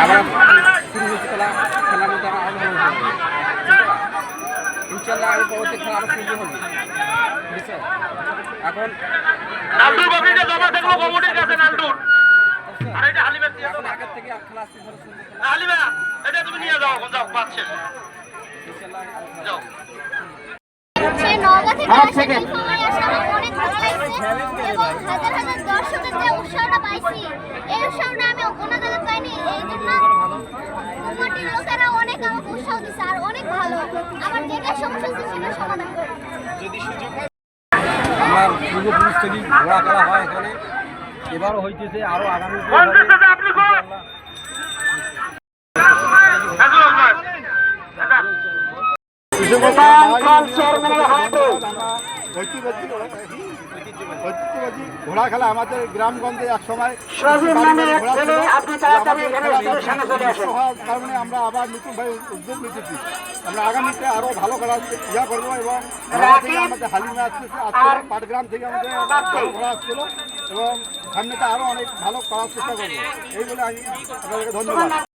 আবার শুরু হচ্ছে খেলার মধ্যে ইনশাল্লাহ আমি পরবর্তী খেলা আরো সুন্দর হবে। ঠিক আছে, এখন এখন আগের থেকে খেলা আসতে ধরো নওগাঁ থেকে আসা নীলফামারী আসা আমার অনেক ভালো লাগছে এবং হাজার হাজার দর্শকের যে উৎসাহটা পাইছি এই উৎসাহটা আমি কোনো জায়গায় পাইনি। এই জন্য কুমারটির লোকেরা অনেক আমাকে উৎসাহ দিচ্ছে আর অনেক ভালো আমার যেটা সমস্যা ছিল সেটা সমাধান করে। যদি সুযোগ আমার পূর্বপুরুষ থেকে ঘোড়া খেলা হয় এখানে, এবারও হইতেছে, আরো আগামী ঐতিহ্যবাহী ঘোড়া খেলা আমাদের গ্রামগঞ্জে এক সময় কারণে আমরা আবার নতুনভাবে উদ্যোগ নিতেছি। আমরা আগামীতে আরো ভালো করার ইয়া করবো এবং আমাদের হালিমে আসতেছে, আজকে পাটগ্রাম থেকে আমাদের ঘোড়া আসছিল এবং সামনেতে আরো অনেক ভালো করার চেষ্টা করবো। এই বলে আমি আপনাদেরকে ধন্যবাদ।